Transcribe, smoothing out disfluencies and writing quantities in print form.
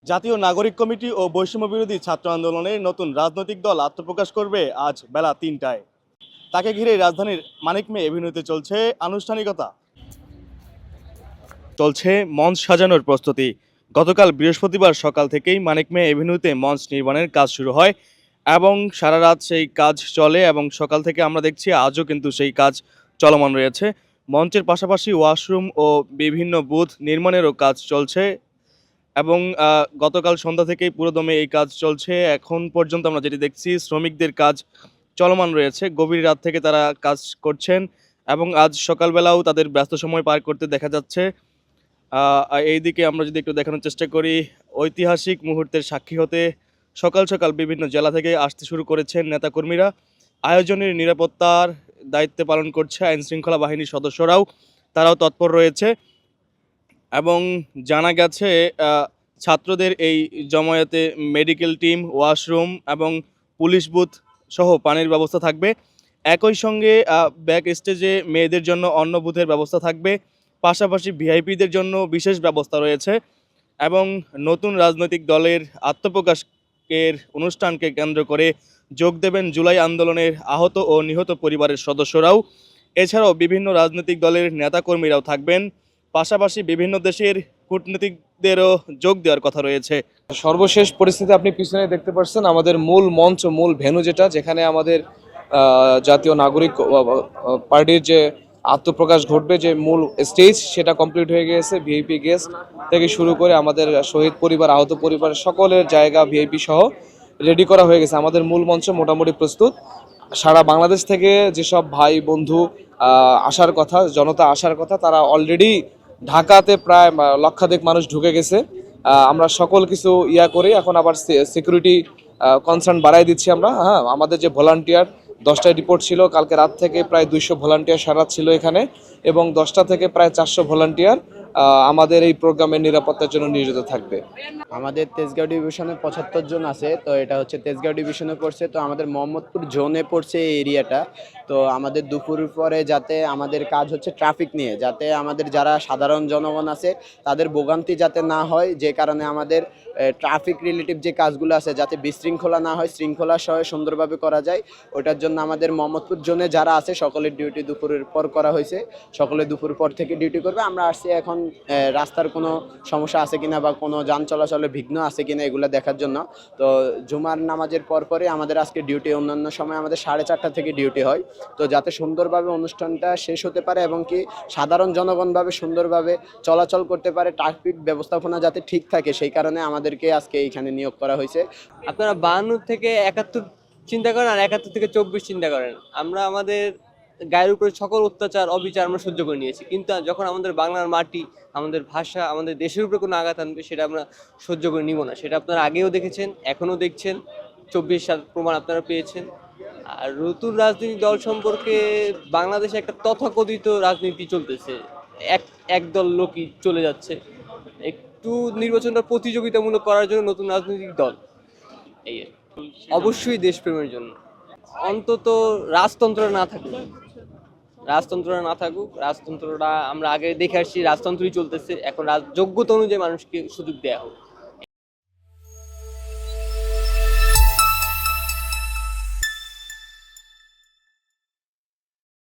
জাতীয় নাগরিক কমিটি ও বৈষম্য বিরোধী ছাত্র আন্দোলনের নতুন রাজনৈতিক দল আত্মপ্রকাশ করবে আজ বেলা ৩টায়। তাকে ঘিরে রাজধানীর মানিক মে এভিনিউতে চলছে আনুষ্ঠানিকতা, চলছে মঞ্চ সাজানোর প্রস্তুতি। গতকাল বৃহস্পতিবার সকাল থেকেই মানিক মে এভিনিউতে মঞ্চ নির্মাণের কাজ শুরু হয় এবং সারা রাত সেই কাজ চলে এবং সকাল থেকে আমরা দেখছি আজও কিন্তু সেই কাজ চলমান রয়েছে। মঞ্চের পাশাপাশি ওয়াশরুম ও বিভিন্ন বুথ নির্মাণেরও কাজ চলছে এবং গতকাল সন্ধ্যা থেকেই পুরোদমে এই কাজ চলছে। এখন পর্যন্ত আমরা যেটি দেখছি, শ্রমিকদের কাজ চলমান রয়েছে। গভীর রাত থেকে তারা কাজ করছেন এবং আজ সকালবেলাও তাদের ব্যস্ত সময় পার করতে দেখা যাচ্ছে। এইদিকে আমরা যদি একটু দেখানোর চেষ্টা করি, ঐতিহাসিক মুহূর্তের সাক্ষী হতে সকাল সকাল বিভিন্ন জেলা থেকে আসতে শুরু করেছেন নেতাকর্মীরা। আয়োজনের নিরাপত্তার দায়িত্ব পালন করছে আইনশৃঙ্খলা বাহিনীর সদস্যরাও, তারাও তৎপর রয়েছে এবং জানা গেছে ছাত্রদের এই জমায়েতে মেডিকেল টিম, ওয়াশরুম এবং পুলিশ বুথ সহ পানির ব্যবস্থা থাকবে। একই সঙ্গে ব্যাক স্টেজে মেয়েদের জন্য অন্য বুথের ব্যবস্থা থাকবে। পাশাপাশি ভিআইপিদের জন্য বিশেষ ব্যবস্থা রয়েছে এবং নতুন রাজনৈতিক দলের আত্মপ্রকাশের অনুষ্ঠানকে কেন্দ্র করে যোগ দেবেন জুলাই আন্দোলনের আহত ও নিহত পরিবারের সদস্যরাও। এছাড়াও বিভিন্ন রাজনৈতিক দলের নেতাকর্মীরাও থাকবেন। পাশাপাশি বিভিন্ন দেশের কূটনীতিকদেরও যোগ দেওয়ার কথা রয়েছে। সর্বশেষ পরিস্থিতি আপনি পিছনে দেখতে পাচ্ছেন, আমাদের মূল মঞ্চ, মূল ভেন্যু যেখানে আমাদের জাতীয় নাগরিক পার্টির যে আত্মপ্রকাশ ঘটবে, যে মূল স্টেজ, সেটা কমপ্লিট হয়ে গিয়েছে। ভিআইপি গেস্ট থেকে শুরু করে আমাদের শহীদ পরিবার, আহত পরিবার, সকলের জায়গা ভিআইপি সহ রেডি করা হয়ে গেছে। আমাদের মূল মঞ্চ মোটামুটি প্রস্তুত। সারা বাংলাদেশ থেকে যেসব ভাই বন্ধু আসার কথা, জনতা আসার কথা, তারা অলরেডি ঢাকাতে প্রায় লক্ষাধিক মানুষ ঢুকে গেছে। আমরা সকল কিছু করে এখন আবার সিকিউরিটি কনসার্ন বাড়াই দিচ্ছি আমরা। আমাদের যে ভলান্টিয়ার 10টায় রিপোর্ট ছিল, কালকে রাত থেকে প্রায় 200 ভলান্টিয়ার সারা ছিল এখানে এবং 10টা থেকে প্রায় 400 ভলান্টিয়ার আমাদের এই প্রোগ্রামের নিরাপত্তার জন্য নিয়োজিত থাকবে। আমাদের তেজগাঁও ডিভিশনে 75 জন আছে, তো এটা হচ্ছে তেজগাঁও ডিভিশনে পড়ছে। তো আমাদের মোহাম্মদপুর জোনে পড়ছে এই এরিয়াটা। তো আমাদের দুপুর পরে যাতে আমাদের কাজ হচ্ছে ট্রাফিক নিয়ে, যাতে আমাদের যারা সাধারণ জনগণ আছে তাদের ভোগান্তি যাতে না হয়, যে কারণে আমাদের ট্রাফিক রিলেটিভ যে কাজগুলো আছে যাতে বিশৃঙ্খলা না হয়, শৃঙ্খলা সহ সুন্দরভাবে করা যায়, ওটার জন্য আমাদের মোহাম্মদপুর জোনে যারা আছে সকলের ডিউটি দুপুরের পর করা হয়েছে। সকলে দুপুর পর থেকে ডিউটি করবে। আমরা আসছি এখন রাস্তার কোনো সমস্যা আছে কিনা বা কোনো যান চলাচলে বিঘ্ন আছে কিনা এগুলো দেখার জন্য। তো জুমার নামাজের পরে আমাদের আজকে ডিউটি, অন্যান্য সময় আমাদের 4:30 থেকে ডিউটি হয়। তো যাতে সুন্দরভাবে অনুষ্ঠানটা শেষ হতে পারে এবং কি সাধারণ জনগণভাবে সুন্দরভাবে চলাচল করতে পারে, ট্রাফিক ব্যবস্থাপনা যাতে ঠিক থাকে, সেই কারণে আমাদেরকে আজকে এইখানে নিয়োগ করা হয়েছে। আপনারা 52 থেকে 71 চিন্তা করেন আর 71 থেকে 24 চিন্তা করেন। আমরা আমাদের গায়ের উপরে সকল অত্যাচার, অবিচার আমরা সহ্য করে নিয়েছি, কিন্তু যখন আমাদের বাংলার মাটি, আমাদের ভাষা, আমাদের দেশের উপরে কোনো আঘাত আনবে, সেটা আমরা সহ্য করে নিব না। সেটা আপনারা আগেও দেখেছেন, এখনও দেখছেন, 24 সাল প্রমাণ আপনারা পেয়েছেন। আর নতুন রাজনৈতিক দল সম্পর্কে বাংলাদেশে একটা তথাকথিত রাজনীতি চলতেছে, একদল লোকই চলে যাচ্ছে। একটু নির্বাচনটা প্রতিযোগিতামূলক করার জন্য নতুন রাজনৈতিক দল, এই অবশ্যই দেশপ্রেমের জন্য। অন্তত রাজতন্ত্রটা না থাকুক। রাজতন্ত্রটা আমরা আগে দেখে আসছি, রাজতন্ত্রই চলতেছে। এখন যোগ্যতা অনুযায়ী মানুষকে সুযোগ দেওয়া হোক।